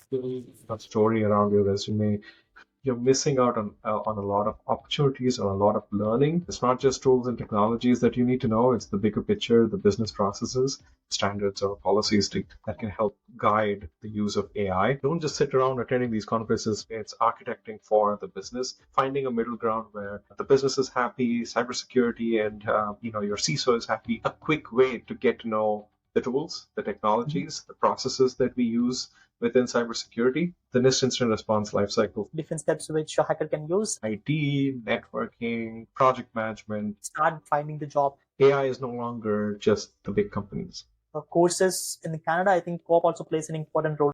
building a story around your resume, you're missing out on a lot of opportunities, on a lot of learning. It's not just tools and technologies that you need to know, it's the bigger picture, the business processes, standards, or policies that can help guide the use of AI. Don't just sit around attending these conferences. It's architecting for the business, finding a middle ground where the business is happy, cybersecurity, and your CISO is happy. A quick way to get to know the tools, the technologies, the processes that we use within cybersecurity, the NIST incident response lifecycle, different steps which a hacker can use: IT, networking, project management, start finding the job. AI is no longer just the big companies. Courses in Canada, I think co-op also plays an important role.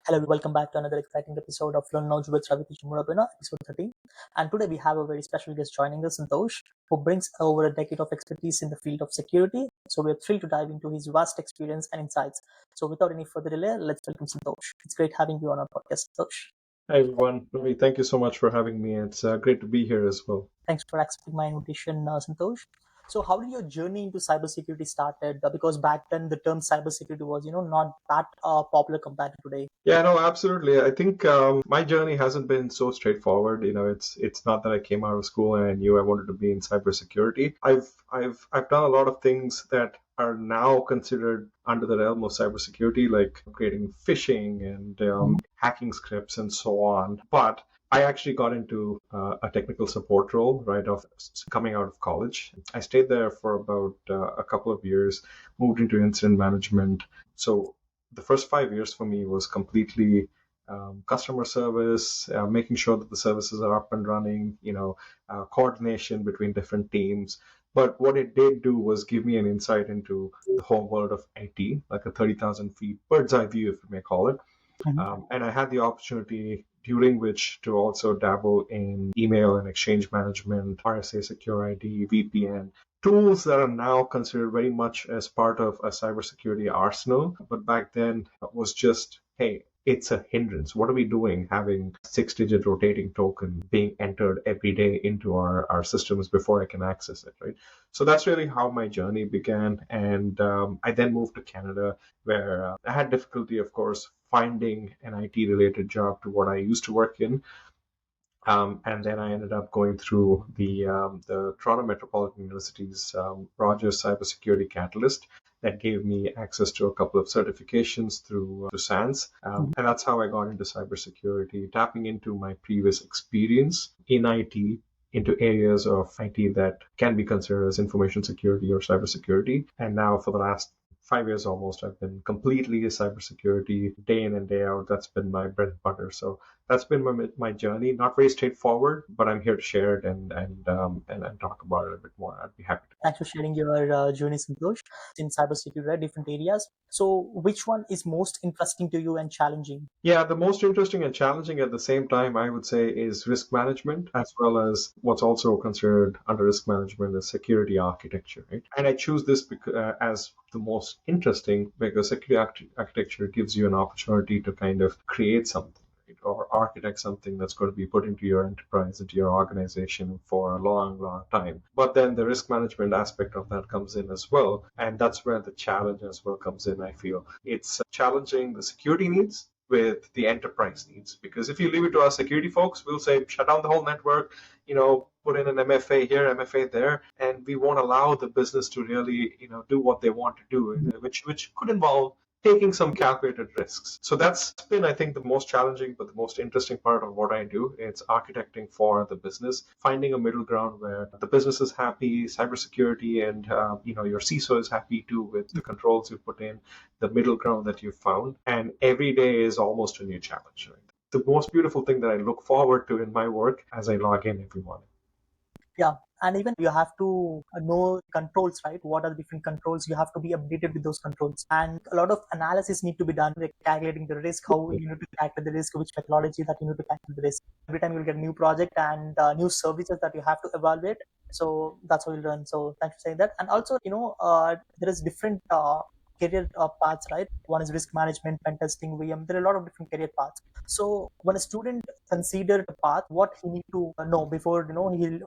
Hello, welcome back to another exciting episode of Learn Knowledge with Ravi Murabina, episode 13. And today we have a very special guest joining us, Santosh, who brings over a decade of expertise in the field of security. So we're thrilled to dive into his vast experience and insights. So without any further delay, let's welcome Santosh. It's great having you on our podcast, Santosh. Hi everyone, Ravi, thank you so much for having me. It's great to be here as well. Thanks for accepting my invitation, Santosh. So how did your journey into cybersecurity started? Because back then the term cybersecurity was, not that popular compared to today. Yeah, no, absolutely. I think my journey hasn't been so straightforward. It's not that I came out of school and I knew I wanted to be in cybersecurity. I've done a lot of things that are now considered under the realm of cybersecurity, like creating phishing and hacking scripts and so on. But I actually got into a technical support role right off coming out of college. I stayed there for about a couple of years, moved into incident management. So the first 5 years for me was completely customer service, making sure that the services are up and running, coordination between different teams. But what it did do was give me an insight into the whole world of IT, like a 30,000 feet bird's eye view, if you may call it. And I had the opportunity during which to also dabble in email and exchange management, RSA Secure ID, VPN, tools that are now considered very much as part of a cybersecurity arsenal. But back then it was just, hey, it's a hindrance. What are we doing having 6-digit rotating token being entered every day into our systems before I can access it, right? So that's really how my journey began. And I then moved to Canada where I had difficulty, of course, finding an IT related job to what I used to work in. And then I ended up going through the Toronto Metropolitan University's Rogers Cybersecurity Catalyst that gave me access to a couple of certifications through SANS. And that's how I got into cybersecurity, tapping into my previous experience in IT into areas of IT that can be considered as information security or cybersecurity. And now for the last 5 years almost, I've been completely a cybersecurity day in and day out. That's been my bread and butter. So that's been my journey. Not very straightforward, but I'm here to share it and talk about it a bit more. I'd be happy to. Thanks for sharing your journey, Santosh, in cybersecurity, right? Different areas. So which one is most interesting to you and challenging? Yeah, the most interesting and challenging at the same time, I would say, is risk management, as well as what's also considered under risk management is security architecture, right? And I choose this as the most interesting because security architecture gives you an opportunity to kind of create something, right? Or architect something that's going to be put into your enterprise, into your organization for a long, long time. But then the risk management aspect of that comes in as well. And that's where the challenge as well comes in, I feel. It's challenging the security needs with the enterprise needs. Because if you leave it to our security folks, we'll say shut down the whole network, put in an MFA here, MFA there, and we won't allow the business to really, do what they want to do, which could involve taking some calculated risks. So that's been, I think, the most challenging but the most interesting part of what I do. It's architecting for the business, finding a middle ground where the business is happy, cybersecurity, and your CISO is happy too with the controls you put in, the middle ground that you found, and every day is almost a new challenge. Right? The most beautiful thing that I look forward to in my work as I log in every morning. Yeah, and even you have to know controls, right? What are the different controls? You have to be updated with those controls, and a lot of analysis need to be done, like calculating the risk, how you need to calculate the risk, which methodology that you need to calculate the risk. Every time you'll get a new project and new services that you have to evaluate. So that's how you learn. So thanks for saying that. And also, there is different career paths, right? One is risk management, pen testing, VM. There are a lot of different career paths. So when a student consider the path, what he need to know before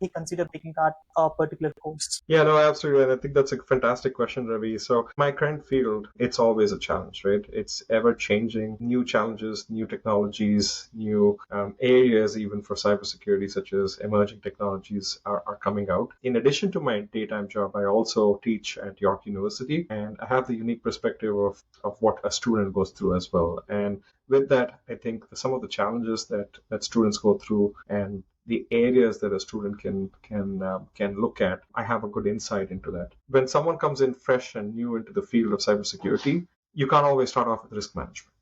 he consider taking that particular course? Yeah, no, absolutely. And I think that's a fantastic question, Ravi. So, my current field, it's always a challenge, right? It's ever changing, new challenges, new technologies, new areas, even for cybersecurity, such as emerging technologies, are coming out. In addition to my daytime job, I also teach at York University, and I have the unique perspective of what a student goes through as well. And with that, I think some of the challenges that students go through and the areas that a student can look at, I have a good insight into that. When someone comes in fresh and new into the field of cybersecurity, you can't always start off with risk management.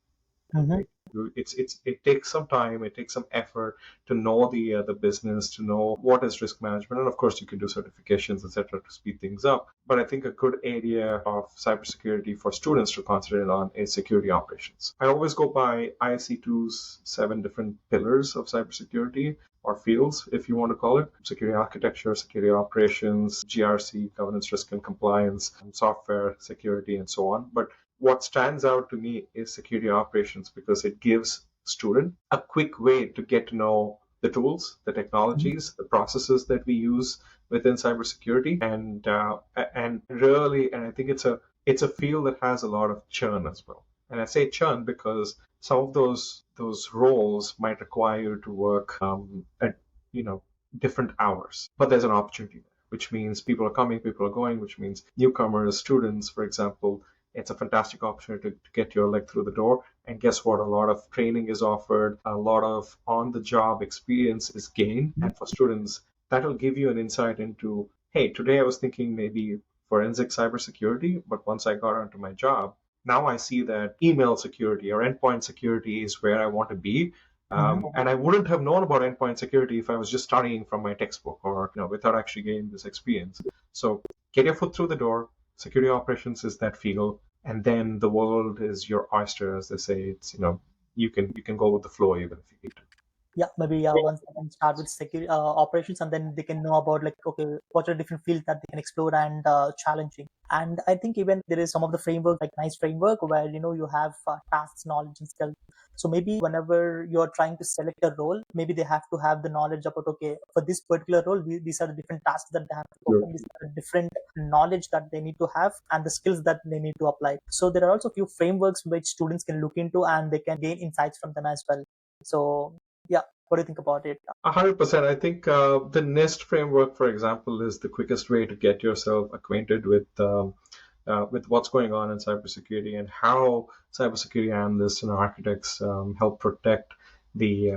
Mm-hmm. Right? It takes some time, it takes some effort to know the business, to know what is risk management, and of course you can do certifications, etc., to speed things up. But I think a good area of cybersecurity for students to concentrate on is security operations. I always go by ISC2's 7 different pillars of cybersecurity, or fields, if you want to call it: security architecture, security operations, GRC, governance, risk and compliance, software security, and so on. But what stands out to me is security operations because it gives student a quick way to get to know the tools, the technologies, the processes that we use within cybersecurity, and really, and I think it's a field that has a lot of churn as well. And I say churn because some of those roles might require you to work at different hours, but there's an opportunity there, which means people are coming, people are going, which means newcomers, students, for example, it's a fantastic opportunity to get your leg through the door. And guess what? A lot of training is offered, a lot of on the job experience is gained. And for students, that'll give you an insight into, hey, today I was thinking maybe forensic cybersecurity, but once I got onto my job, now I see that email security or endpoint security is where I want to be. And I wouldn't have known about endpoint security if I was just studying from my textbook or without actually gaining this experience. So get your foot through the door. Security operations is that field, and then the world is your oyster, as they say. It's you can go with the flow even if you need to. Yeah, maybe once they can start with security operations, and then they can know about, like, okay, what are different fields that they can explore and challenging. And I think even there is some of the framework, like nice framework, where you have tasks, knowledge, and skills. So maybe whenever you're trying to select a role, maybe they have to have the knowledge about, okay, for this particular role, these are the different tasks that they have to Sure. perform, these are the different knowledge that they need to have, and the skills that they need to apply. So there are also a few frameworks which students can look into, and they can gain insights from them as well. So yeah, what do you think about it? 100%. I think the NIST framework, for example, is the quickest way to get yourself acquainted with what's going on in cybersecurity and how cybersecurity analysts and architects help protect the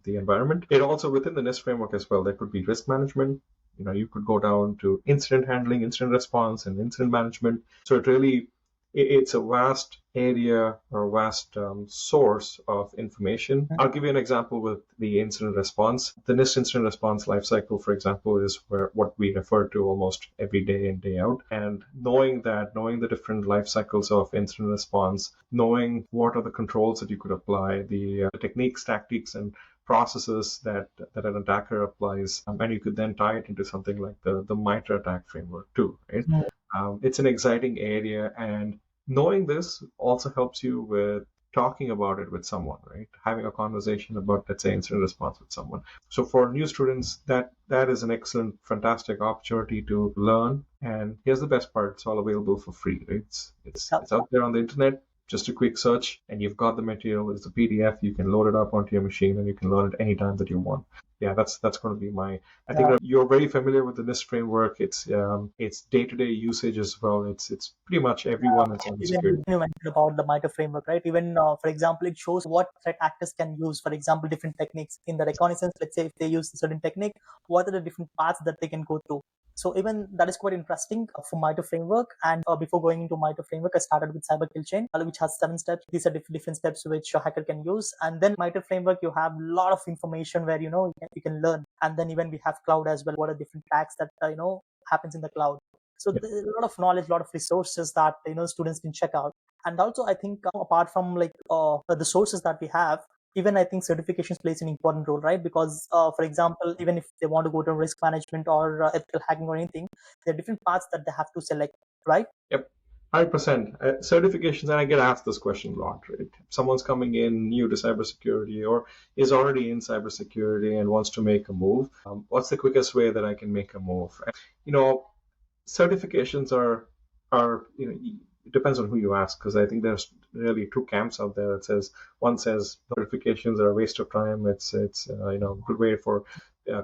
environment. It also, within the NIST framework as well, there could be risk management. You could go down to incident handling, incident response, and incident management. So it's a vast area or a vast source of information. I'll give you an example with the incident response. The NIST incident response lifecycle, for example, is what we refer to almost every day in, day out. And knowing the different life cycles of incident response, knowing what are the controls that you could apply, the techniques, tactics, and processes that an attacker applies, and you could then tie it into something like the MITRE attack framework too, right? It's an exciting area, and knowing this also helps you with talking about it with someone, right? Having a conversation about, let's say, incident response with someone. So for new students, that is an excellent, fantastic opportunity to learn. And here's the best part: it's all available for free, right? It's out there on the internet. Just a quick search, and you've got the material. It's a PDF. You can load it up onto your machine, and you can learn it anytime that you want. Yeah, that's going to be my. I think you're very familiar with the NIST framework. It's day-to-day usage as well. It's pretty much everyone in cybersecurity. Even you mentioned about the MITRE framework, right? Even, for example, it shows what threat actors can use. For example, different techniques in the reconnaissance. Let's say if they use a certain technique, what are the different paths that they can go through? So even that is quite interesting for MITRE framework. And before going into MITRE framework, I started with cyber kill chain, which has 7 steps. These are different steps which a hacker can use. And then MITRE framework, you have a lot of information where you can learn. And then even we have cloud as well. What are different attacks that happens in the cloud? So Yeah. there's a lot of knowledge, a lot of resources that students can check out. And also, I think apart from like the sources that we have, even I think certifications plays an important role, right? Because for example, even if they want to go to risk management or ethical hacking or anything, there are different paths that they have to select, right? Yep. 100%. Certifications, and I get asked this question a lot, right? If someone's coming in new to cybersecurity or is already in cybersecurity and wants to make a move, what's the quickest way that I can make a move? You know, certifications are it depends on who you ask, because I think there's really two camps out there that says one says certifications are a waste of time. It's a good way for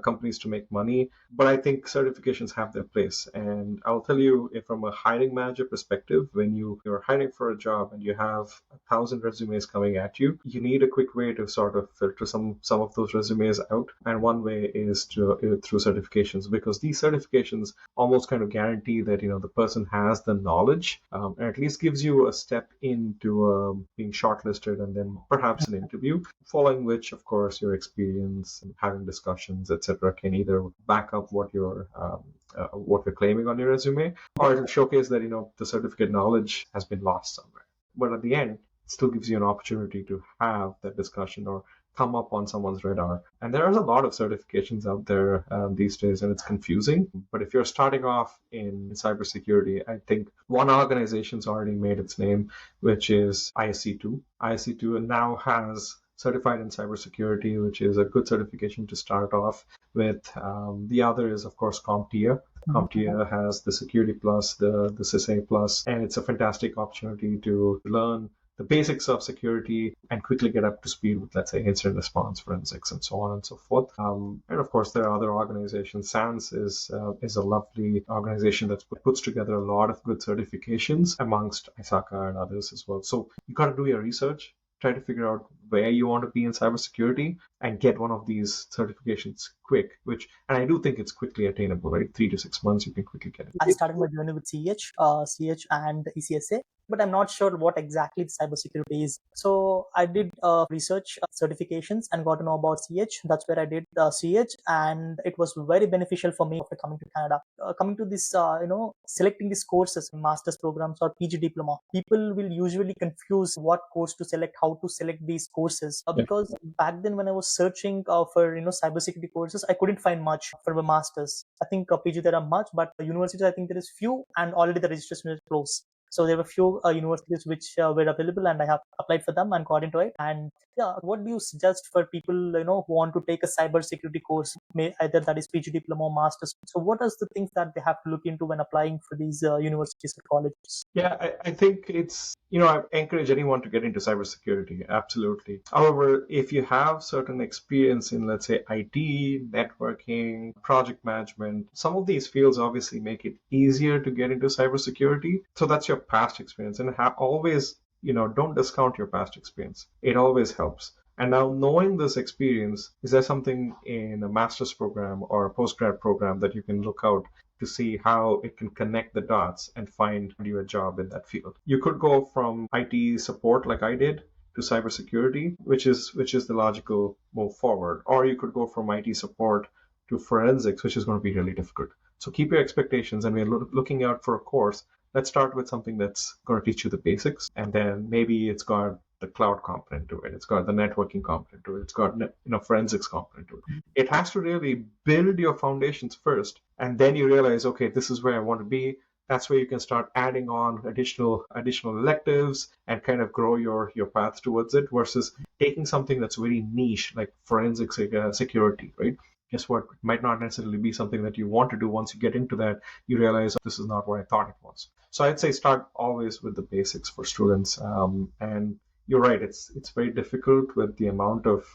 companies to make money, but I think certifications have their place. And I'll tell you, if from a hiring manager perspective, when you're hiring for a job and you have 1,000 resumes coming at you, you need a quick way to sort of filter some of those resumes out. And one way is through certifications, because these certifications almost kind of guarantee that the person has the knowledge, and at least gives you a step into being shortlisted and then perhaps an interview. Following which, of course, your experience and having discussions, etc., can either back up what you're claiming on your resume, or it'll showcase that the certificate knowledge has been lost somewhere. But at the end, it still gives you an opportunity to have that discussion or come up on someone's radar. And there are a lot of certifications out there these days, and it's confusing. But if you're starting off in cybersecurity, I think one organization's already made its name, which is ISC2. ISC2 now has certified in cybersecurity, which is a good certification to start off with. The other is, of course, CompTIA. CompTIA has the Security Plus, the CISA Plus, and it's a fantastic opportunity to learn the basics of security and quickly get up to speed with, let's say, incident response, forensics, and so on and so forth. And of course, there are other organizations. SANS is a lovely organization that puts together a lot of good certifications amongst ISACA and others as well. So you got to do your research, try to figure out where you want to be in cybersecurity, and get one of these certifications quick, and I do think it's quickly attainable, right? 3 to 6 months, you can quickly get it. I started my journey with CH and ECSA, but I'm not sure what exactly cybersecurity is. So I did research certifications and got to know about CH. That's where I did CH, and it was very beneficial for me after coming to Canada. Coming to this, selecting these courses, master's programs or PG diploma, people will usually confuse what course to select, how to select these courses. Because back then when I was searching for cybersecurity courses, I couldn't find much for the masters. I think PG there are much, but universities I think there is few, and already the registration is closed. So there were few universities which were available, and I have applied for them and got into it. And yeah, what do you suggest for people who want to take a cybersecurity course, either that is PG diploma or masters? So what are the things that they have to look into when applying for these universities or colleges? Yeah, I think I encourage anyone to get into cybersecurity, absolutely. However, if you have certain experience in, let's say, IT, networking, project management, some of these fields obviously make it easier to get into cybersecurity. So that's your past experience. And always, don't discount your past experience. It always helps. And now, knowing this experience, is there something in a master's program or a postgrad program that you can look out to see how it can connect the dots and find you a job in that field? You could go from IT support like I did to cybersecurity, which is the logical move forward. Or you could go from IT support to forensics, which is going to be really difficult. So keep your expectations, and we're looking out for a course. Let's start with something that's going to teach you the basics, and then maybe it's got the cloud component to it. It's got the networking component to it. It's got forensics component to it. It has to really build your foundations first, and then you realize, okay, this is where I want to be. That's where you can start adding on additional electives and kind of grow your path towards it, versus taking something that's very niche like forensic security, right? Guess what? It might not necessarily be something that you want to do. Once you get into that, you realize, oh, this is not what I thought it was. So I'd say start always with the basics for students. And you're right, it's very difficult with the amount of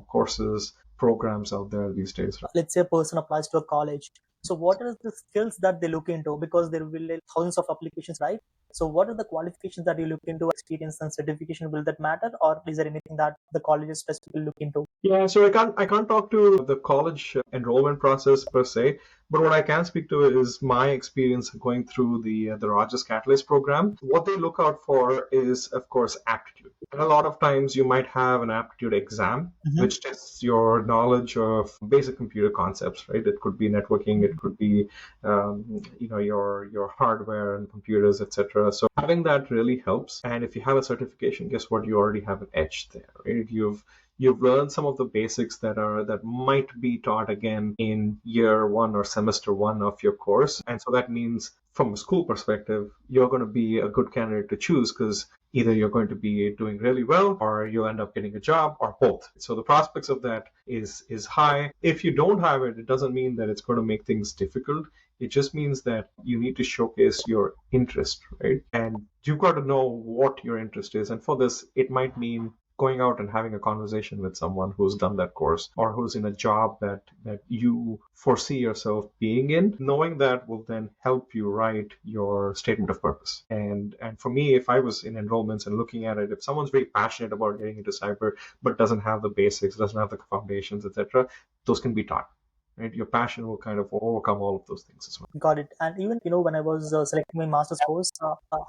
courses, programs out there these days. Let's say a person applies to a college. So what are the skills that they look into? Because there will be thousands of applications, right? So what are the qualifications that you look into? Experience and certification, will that matter, or is there anything that the colleges specifically look into? Yeah, so I can't talk to the college enrollment process per se, but what I can speak to is my experience going through the Rogers Catalyst program. What they look out for is, of course, aptitude. And a lot of times you might have an aptitude exam, which tests your knowledge of basic computer concepts, right? It could be networking, it could be your hardware and computers, etc. So having that really helps. And if you have a certification, guess what? You already have an edge there, right? You've learned some of the basics that might be taught again in year one or semester one of your course. And so that means from a school perspective, you're going to be a good candidate to choose because either you're going to be doing really well or you'll end up getting a job or both. So the prospects of that is high. If you don't have it, it doesn't mean that it's going to make things difficult. It just means that you need to showcase your interest, right? And you've got to know what your interest is. And for this, it might mean going out and having a conversation with someone who's done that course or who's in a job that you foresee yourself being in. Knowing that will then help you write your statement of purpose. And for me, if I was in enrollments and looking at it, if someone's very passionate about getting into cyber but doesn't have the basics, doesn't have the foundations, etc., those can be taught. Right? Your passion will kind of overcome all of those things as well. Got it. And even when I was selecting my master's course,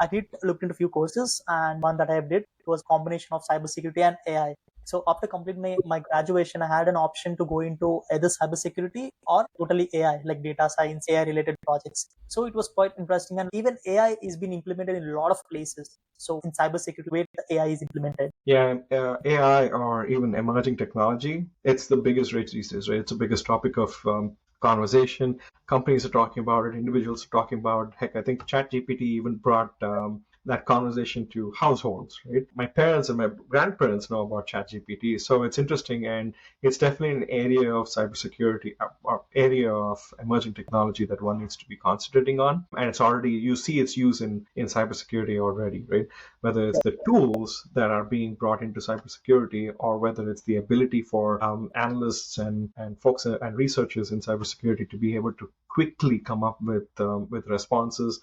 I did look into a few courses, and one that I did was combination of cybersecurity and AI. So after completing my graduation, I had an option to go into either cybersecurity or totally AI, like data science, AI related projects. So it was quite interesting, and even AI is being implemented in a lot of places. So in cybersecurity, where the AI is implemented. Yeah, AI or even emerging technology, it's the biggest rate these days, right? It's the biggest topic of conversation. Companies are talking about it, individuals are talking about it. Heck, I think ChatGPT even brought that conversation to households, right? My parents and my grandparents know about ChatGPT, so it's interesting, and it's definitely an area of cybersecurity or area of emerging technology that one needs to be concentrating on. And it's already, you see its use in cybersecurity already, right? Whether it's the tools that are being brought into cybersecurity or whether it's the ability for analysts and folks and researchers in cybersecurity to be able to quickly come up with responses.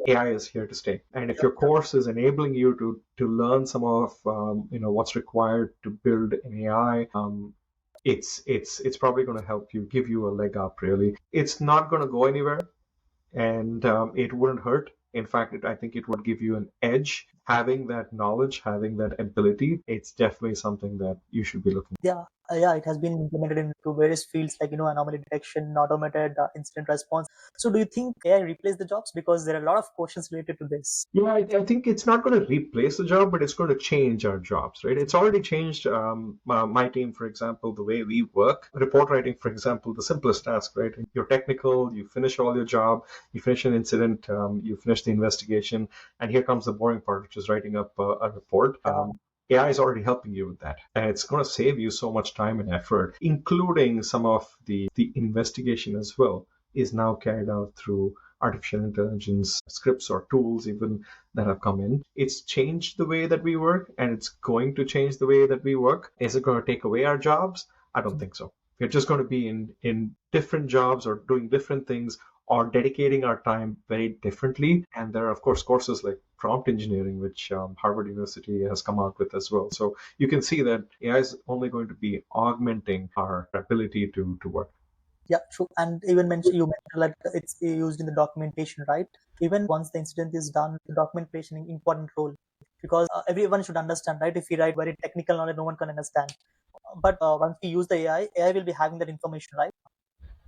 AI is here to stay, and if your course is enabling you to learn some of what's required to build an AI, it's probably going to help you, give you a leg up. Really, it's not going to go anywhere, and it wouldn't hurt. In fact, I think it would give you an edge. Having that knowledge, having that ability, it's definitely something that you should be looking at. Yeah, it has been implemented into various fields like anomaly detection, automated incident response. So do you think AI replace the jobs? Because there are a lot of questions related to this. Yeah, I think it's not going to replace the job, but it's going to change our jobs, right? It's already changed my team, for example, the way we work. Report writing, for example, the simplest task, right? You're technical, you finish all your job, you finish an incident, you finish the investigation, and here comes the boring part, which is writing up a report. AI is already helping you with that. And it's going to save you so much time and effort, including some of the investigation as well, is now carried out through artificial intelligence scripts or tools even that have come in. It's changed the way that we work, and it's going to change the way that we work. Is it going to take away our jobs? I don't think so. We're just going to be in different jobs or doing different things or dedicating our time very differently. And there are, of course, courses like prompt engineering, which Harvard University has come out with as well. So you can see that AI is only going to be augmenting our ability to work. Yeah, true. And even you mentioned that it's used in the documentation, right? Even once the incident is done, the documentation is important role, because everyone should understand, right? If we write very technical knowledge, no one can understand. But once we use the AI will be having that information, right?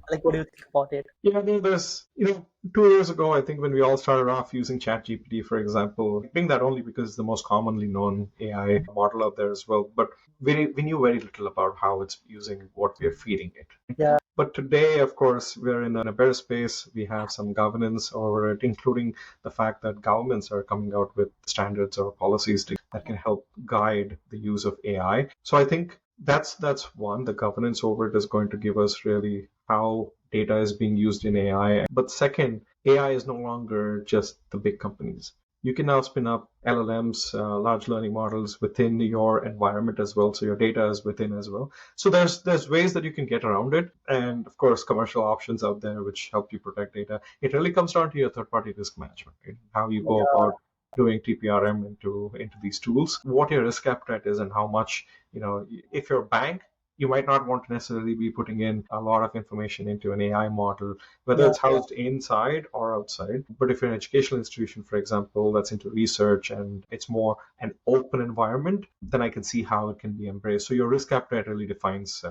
Like, what do you think about it? Yeah, I mean, there's, 2 years ago, I think when we all started off using ChatGPT, for example, I think that only because it's the most commonly known AI model out there as well. But we knew very little about how it's using what we are feeding it. Yeah, But today, of course, we're in a better space. We have some governance over it, including the fact that governments are coming out with standards or policies that can help guide the use of AI. So I think that's one. The governance over it is going to give us really how data is being used in AI. But second, AI is no longer just the big companies. You can now spin up LLMs, large learning models within your environment as well. So your data is within as well. So there's ways that you can get around it, and of course commercial options out there which help you protect data. It really comes down to your third-party risk management, right? How you go about doing TPRM into these tools, what your risk appetite is, and how much, if you're a bank, you might not want to necessarily be putting in a lot of information into an AI model, whether yeah, it's housed inside or outside. But if you're an educational institution, for example, that's into research and it's more an open environment, then I can see how it can be embraced. So your risk appetite really defines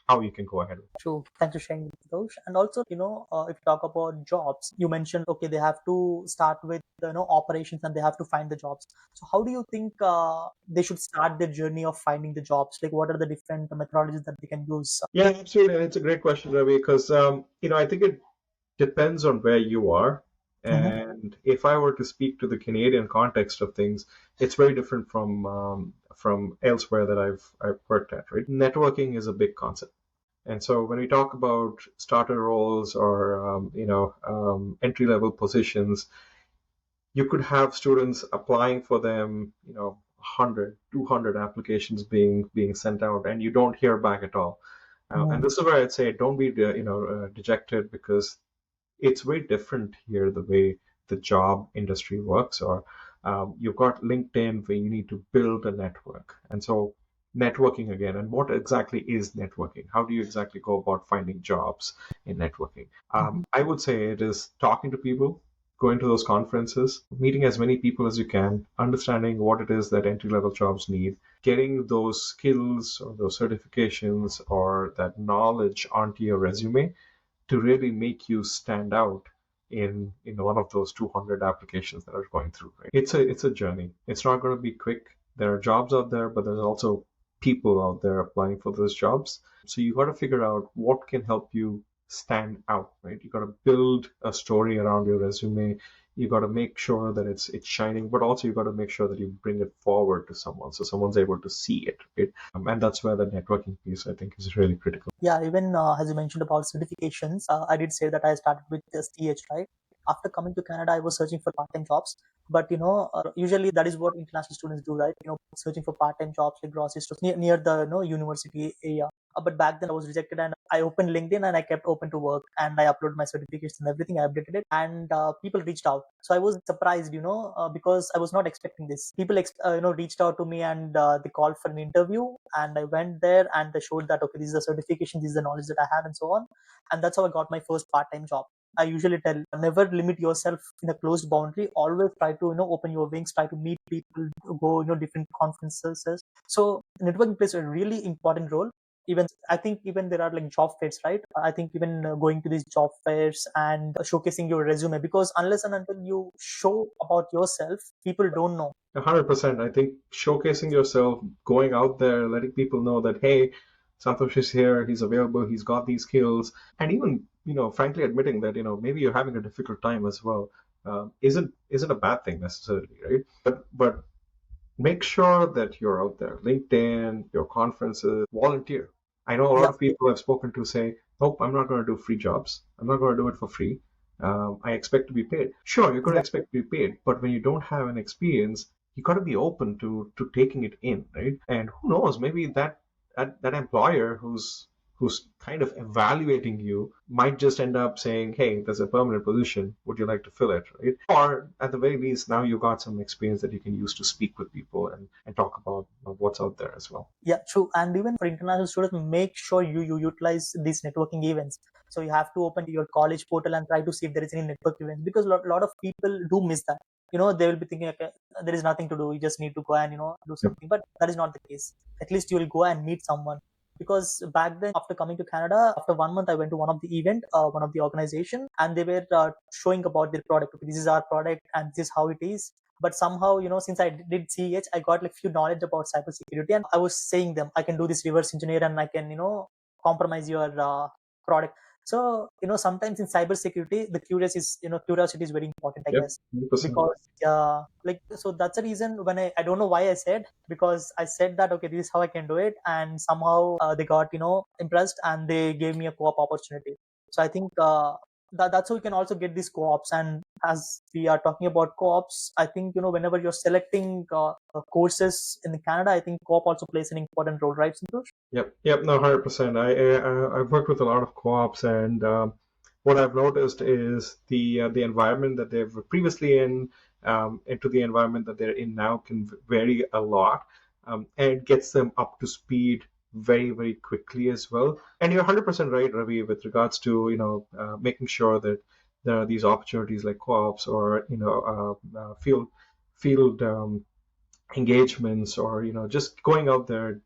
how you can go ahead. true. Thanks for sharing, those. And also, if you talk about jobs, you mentioned okay, they have to start with operations and they have to find the jobs. So how do you think they should start their journey of finding the jobs? Like, what are the different methodologies that they can use? Yeah, absolutely. And it's a great question, Ravi, because I think it depends on where you are Mm-hmm. And if I were to speak to the Canadian context of things, it's very different from elsewhere that I've worked at. Right, networking is a big concept. And so when we talk about starter roles or entry level positions, you could have students applying for them, 100, 200 applications being sent out, and you don't hear back at all. And Mm-hmm. this is where I'd say don't be dejected, because it's very different here the way the job industry works. Or you've got LinkedIn where you need to build a network, and so networking again. And what exactly is networking? How do you exactly go about finding jobs in networking? I would say it is talking to people, going to those conferences, meeting as many people as you can, understanding what it is that entry level jobs need, getting those skills or those certifications or that knowledge onto your resume to really make you stand out in one of those 200 applications that are going through. Right? It's a journey. It's not going to be quick. There are jobs out there, but there's also people out there applying for those jobs. So you got to figure out what can help you stand out. Right? You got to build a story around your resume. You got to make sure that it's shining, but also you got to make sure that you bring it forward to someone so someone's able to see it. Right? And that's where the networking piece, I think, is really critical. Yeah, even as you mentioned about certifications, I did say that I started with STH, right? After coming to Canada, I was searching for part-time jobs, but usually that is what international students do, right? Searching for part-time jobs like grocery stores near the university area. But back then I was rejected, and I opened LinkedIn and I kept open to work, and I uploaded my certificates and everything. I updated it, and people reached out. So I was surprised, because I was not expecting this. People, reached out to me, and they called for an interview, and I went there and they showed that okay, this is the certification, this is the knowledge that I have, and so on. And that's how I got my first part-time job. I usually tell never limit yourself in a closed boundary. Always try to open your wings, try to meet people, go different conferences. So networking plays a really important role. Even I think even there are like job fairs, right? I think even going to these job fairs and showcasing your resume, because unless and until you show about yourself, people don't know. 100%. I think showcasing yourself, going out there, letting people know that, hey, Santosh is here, he's available, he's got these skills, and even, frankly admitting that, maybe you're having a difficult time as well, isn't a bad thing necessarily, right? But make sure that you're out there. LinkedIn, your conferences, volunteer. I know a lot Yeah, of people I've spoken to say, nope, I'm not going to do free jobs. I'm not going to do it for free. I expect to be paid. Sure, you're going to exactly. expect to be paid, but when you don't have an experience, you got to be open to taking it in, right? And who knows, maybe that employer who's kind of evaluating you might just end up saying, hey, there's a permanent position. Would you like to fill it? Right? Or at the very least, now you've got some experience that you can use to speak with people and talk about what's out there as well. Yeah, true. And even for international students, make sure you utilize these networking events. So you have to open your college portal and try to see if there is any network events, because lot of people do miss that. They will be thinking, okay, there is nothing to do. You just need to go and do Yep. something. But that is not the case. At least you will go and meet someone. Because back then, after coming to Canada, after 1 month, I went to one of the event, one of the organization, and they were showing about their product. Okay, this is our product, and this is how it is. But somehow, since I did CH, I got like few knowledge about cybersecurity, and I was saying them, I can do this reverse engineer, and I can compromise your product. So sometimes in cybersecurity, the curiosity is very important, I Yep. guess. 100%. Because like, so that's the reason when I don't know why I said, because I said that okay, this is how I can do it, and somehow they got impressed, and they gave me a co-op opportunity. So I think that's how you can also get these co-ops. And as we are talking about co-ops, I think whenever you're selecting courses in Canada, I think co-op also plays an important role, right, Santosh? Yep, yep, no, 100%. I've worked with a lot of co-ops, and what I've noticed is the environment that they've previously into the environment that they're in now can vary a lot, and it gets them up to speed very, very quickly as well. And you're 100% right, Ravi, with regards to making sure that there are these opportunities like co-ops or field engagements, or just going out there,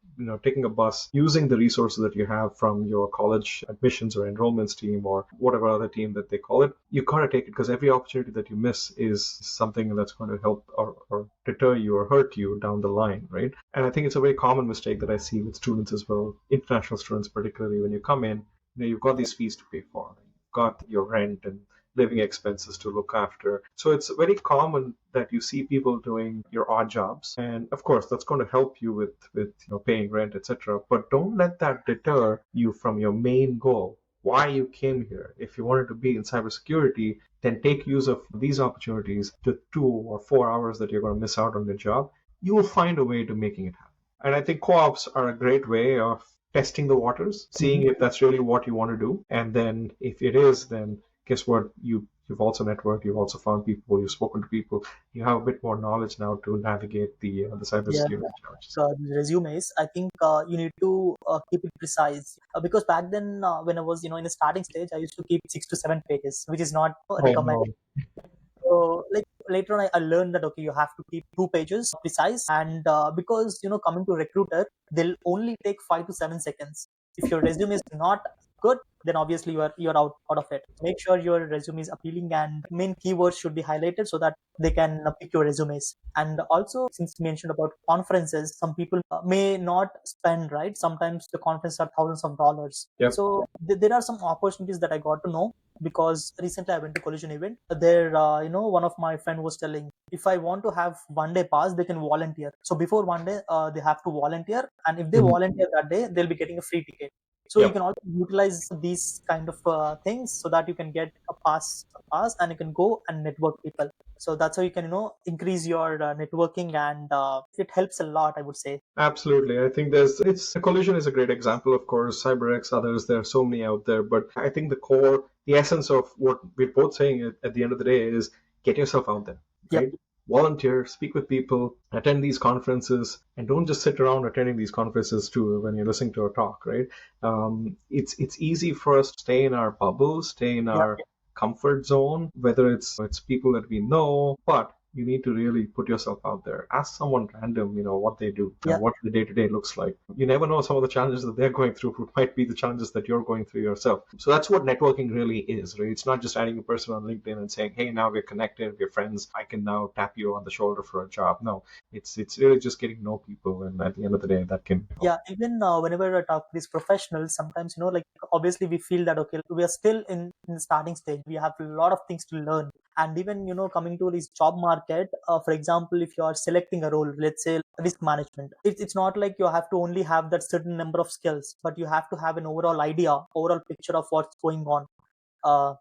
taking a bus, using the resources that you have from your college admissions or enrollments team or whatever other team that they call it. You gotta take it, because every opportunity that you miss is something that's going to help or deter you or hurt you down the line, right? And I think it's a very common mistake that I see with students as well, international students particularly. When you come in, you've got these fees to pay for, you've got your rent and living expenses to look after. So it's very common that you see people doing your odd jobs, and of course that's going to help you with paying rent, etc. But don't let that deter you from your main goal, why you came here. If you wanted to be in cybersecurity, then take use of these opportunities. The 2 or 4 hours that you're going to miss out on your job, you will find a way to making it happen. And I think co-ops are a great way of testing the waters, seeing if that's really what you want to do. And then if it is, then guess what? You've also networked, you've also found people, you've spoken to people, you have a bit more knowledge now to navigate the Yeah. cybersecurity challenges. The resumes, I think you need to keep it precise because back then when I was in the starting stage, I used to keep 6 to 7 pages, which is not Oh recommended. no. So like later on, I learned that okay, you have to keep 2 pages precise, and because coming to recruiter, they'll only take 5 to 7 seconds. If your resume is not good, then obviously you're out of it. Make sure your resume is appealing and main keywords should be highlighted so that they can pick your resumes. And also, since you mentioned about conferences, some people may not spend, right. Sometimes the conferences are thousands of dollars. Yep. So there are some opportunities that I got to know because recently I went to collision event. There, one of my friend was telling if I want to have 1 day pass, they can volunteer. So before 1 day, they have to volunteer, and if they Mhm. volunteer that day, they'll be getting a free ticket. So you Yep. can also utilize these kind of things so that you can get a pass, and you can go and network people. So that's how you can increase your networking, and it helps a lot, I would say. Absolutely. I think it's collision is a great example, of course, CyberX, others, there are so many out there. But I think the essence of what we're both saying at the end of the day is get yourself out there, Yep. right? Volunteer, speak with people, attend these conferences, and don't just sit around attending these conferences too when you're listening to a talk, right? It's easy for us to stay in our bubble, stay in Yeah. our comfort zone, whether it's people that we know, but you need to really put yourself out there. Ask someone random, what they do, Yeah. what the day to day looks like. You never know, some of the challenges that they're going through might be the challenges that you're going through yourself. So that's what networking really is, right? It's not just adding a person on LinkedIn and saying, hey, now we're connected, we're friends, I can now tap you on the shoulder for a job. No, it's really just getting to know people, and at the end of the day, that can help. Yeah, even whenever I talk to these professionals, sometimes like obviously we feel that okay, we are still in the starting stage. We have a lot of things to learn, and even coming to this job market. For example, if you are selecting a role, let's say risk management, it's not like you have to only have that certain number of skills, but you have to have an overall idea, overall picture of what's going on.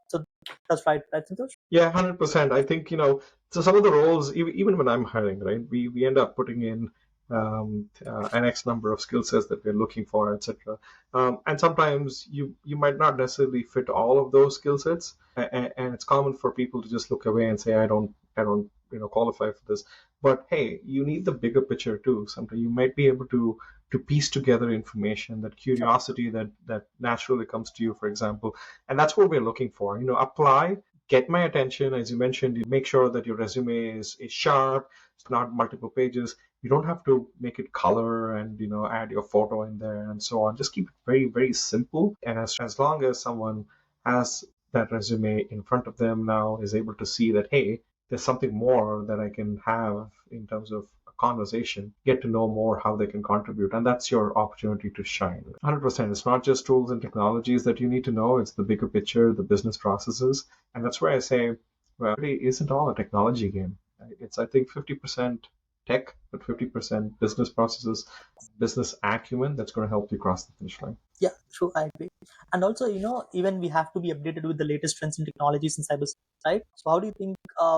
So that's right, Santosh? Yeah, 100%. I think, so some of the roles, even when I'm hiring, right, we end up putting in an X number of skill sets that we're looking for, etc. And sometimes you might not necessarily fit all of those skill sets, and it's common for people to just look away and say, I don't, qualify for this. But hey, you need the bigger picture too. Sometimes you might be able to piece together information, that curiosity that naturally comes to you, for example, and that's what we're looking for. Apply, get my attention. As you mentioned, you make sure that your resume is sharp, it's not multiple pages. You don't have to make it color and add your photo in there and so on. Just keep it very, very simple. And as long as someone has that resume in front of them now, is able to see that, hey, there's something more that I can have in terms of a conversation, get to know more how they can contribute, and that's your opportunity to shine. 100%. It's not just tools and technologies that you need to know, it's the bigger picture, the business processes. And that's where I say, well, it really isn't all a technology game. It's, I think, 50% tech, but 50% business processes, business acumen that's going to help you cross the finish line. Yeah, true. I agree. And also, even we have to be updated with the latest trends and technologies in cyber, right? So, how do you think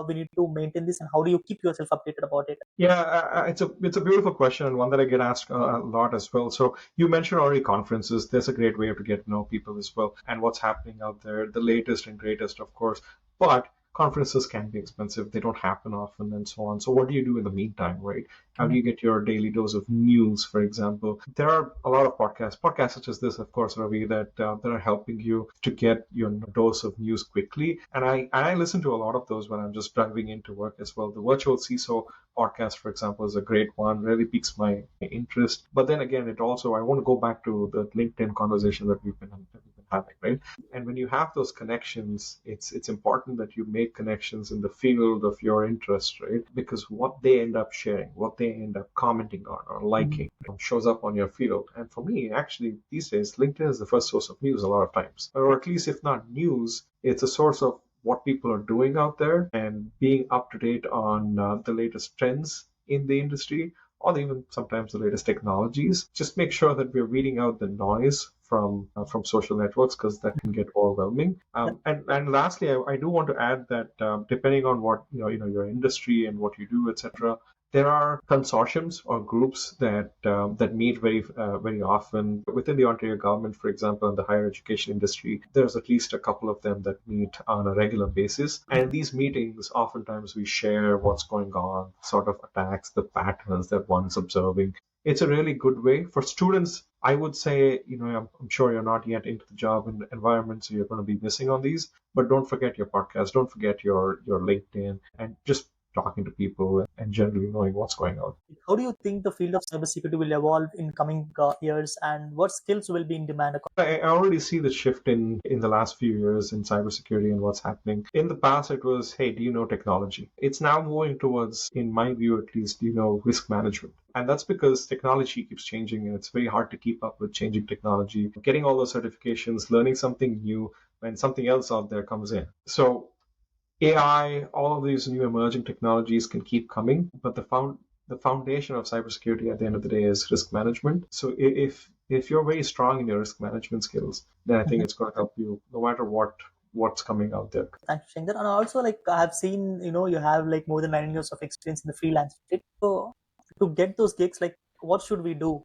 we need to maintain this, and how do you keep yourself updated about it? Yeah, it's a beautiful question, and one that I get asked a lot as well. So you mentioned already conferences. There's a great way to get to know people as well, and what's happening out there, the latest and greatest, of course. But conferences can be expensive. They don't happen often, and so on. So what do you do in the meantime, right? How do Mhm. you get your daily dose of news, for example? There are a lot of podcasts such as this, of course, Ravi, that are helping you to get your dose of news quickly. And I listen to a lot of those when I'm just driving into work as well. The Virtual CISO podcast, for example, is a great one, really piques my interest. But then again, I want to go back to the LinkedIn conversation that we've been having, right? And when you have those connections, it's important that you make connections in the field of your interest, right? Because what they end up sharing, what they end up commenting on or Mhm. liking, shows up on your field. And for me, actually, these days, LinkedIn is the first source of news a lot of times, or at least if not news, it's a source of what people are doing out there and being up to date on the latest trends in the industry, or even sometimes the latest technologies. Just make sure that we're weeding out the noise from social networks, because that can get overwhelming. And lastly, I do want to add that depending on what your industry and what you do, etc., there are consortiums or groups that meet very often within the Ontario government, for example, in the higher education industry. There's at least a couple of them that meet on a regular basis, and in these meetings, oftentimes we share what's going on, sort of attacks, the patterns that one's observing. It's a really good way for students. I would say, I'm sure you're not yet into the job environment, so you're going to be missing on these. But don't forget your podcast. Don't forget your LinkedIn, and just talking to people and generally knowing what's going on. How do you think the field of cybersecurity will evolve in coming years, and what skills will be in demand? I already see the shift in the last few years in cybersecurity and what's happening. In the past, it was, hey, do you know technology? It's now moving towards, in my view at least, do you know risk management? And that's because technology keeps changing and it's very hard to keep up with changing technology. Getting all those certifications, learning something new when something else out there comes in. So AI, all of these new emerging technologies can keep coming, but the foundation of cybersecurity at the end of the day is risk management. So if you're very strong in your risk management skills, then I think it's going to help you no matter what's coming out there. Thanks for sharing that. And also, like, I have seen, you have like more than 9 years of experience in the freelance. So to get those gigs, like, what should we do?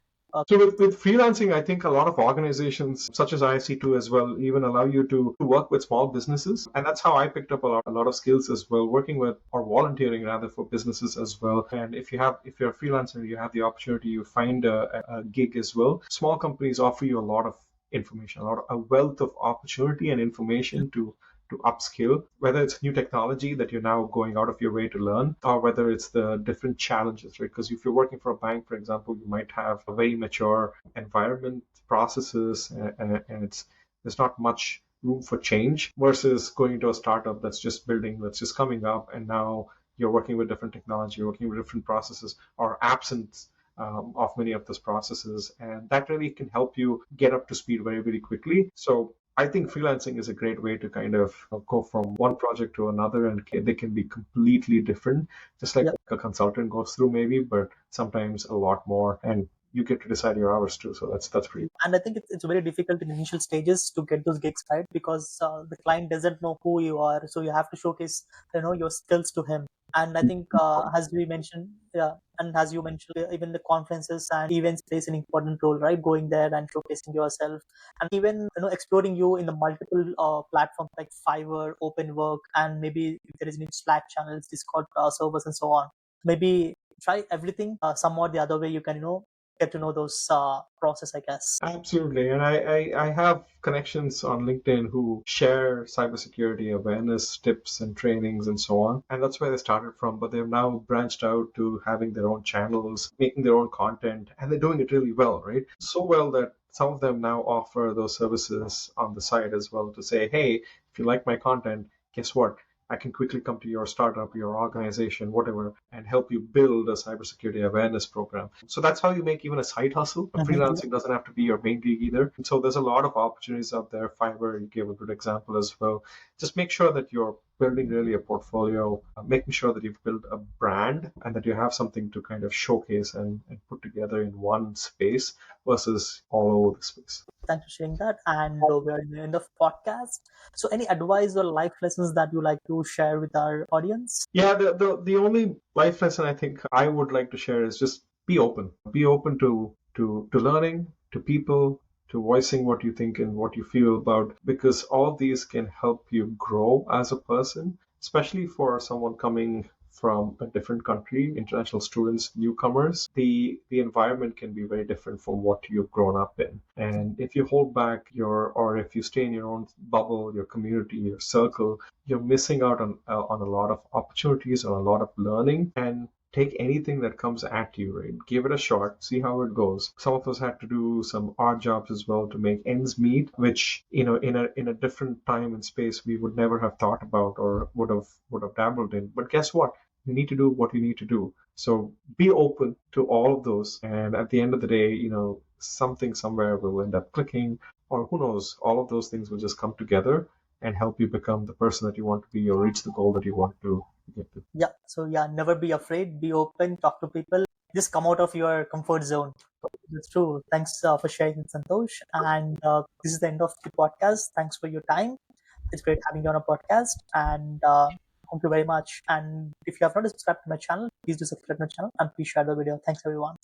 So with freelancing, I think a lot of organizations such as IC2 as well even allow you to work with small businesses. And that's how I picked up a lot of skills as well, working with or volunteering rather for businesses as well. And if you're a freelancer, you have the opportunity, you find a gig as well. Small companies offer you a lot of information, a wealth of opportunity and information to upskill, whether it's new technology that you're now going out of your way to learn, or whether it's the different challenges, right? Because if you're working for a bank, for example, you might have a very mature environment, processes, and there's not much room for change versus going into a startup that's just building, that's just coming up, and now you're working with different technology, you're working with different processes or absence of many of those processes. And that really can help you get up to speed very, very quickly. So I think freelancing is a great way to kind of go from one project to another, and they can be completely different, just like a consultant goes through maybe, but sometimes a lot more. And you get to decide your hours too. So that's pretty. And I think it's very difficult in initial stages to get those gigs, right? Because the client doesn't know who you are, so you have to showcase, your skills to him. And I think, as we mentioned, and as you mentioned, even the conferences and events plays an important role, right? Going there and showcasing yourself, and even exploring you in the multiple platforms like Fiverr, Open Work, and maybe if there is any Slack channels, Discord servers, and so on. Maybe try everything. Somewhat the other way you can get to know those process, I guess. Absolutely. And I have connections on LinkedIn who share cybersecurity awareness tips and trainings and so on. And that's where they started from. But they've now branched out to having their own channels, making their own content, and they're doing it really well, right? So well that some of them now offer those services on the side as well to say, hey, if you like my content, guess what? I can quickly come to your startup, your organization, whatever, and help you build a cybersecurity awareness program. So that's how you make even a side hustle. Freelancing doesn't have to be your main gig either. And so there's a lot of opportunities out there. Fiverr, you gave a good example as well. Just make sure that you're building really a portfolio, making sure that you've built a brand and that you have something to kind of showcase and put together in one space versus all over the space. Thanks for sharing that. And we're in the end of podcast. So, any advice or life lessons that you like to share with our audience? Yeah, the only life lesson I think I would like to share is just be open. Be open to learning, to people, to voicing what you think and what you feel about, because all of these can help you grow as a person, especially for someone coming from a different country, international students, newcomers. The environment can be very different from what you've grown up in. And if you hold back or if you stay in your own bubble, your community, your circle, you're missing out on a lot of opportunities, on a lot of learning. And take anything that comes at you, right? Give it a shot, see how it goes. Some of us had to do some odd jobs as well to make ends meet, which, in a different time and space we would never have thought about or would have dabbled in. But guess what? You need to do what you need to do. So be open to all of those. And at the end of the day, something somewhere will end up clicking, or who knows, all of those things will just come together. and help you become the person that you want to be or reach the goal that you want to get to. Yeah. So yeah, never be afraid. Be open. Talk to people. Just come out of your comfort zone. That's true. Thanks for sharing it, Santosh. And this is the end of the podcast. Thanks for your time. It's great having you on a podcast. And thank you very much. And if you have not subscribed to my channel, please do subscribe to my channel and please share the video. Thanks, everyone.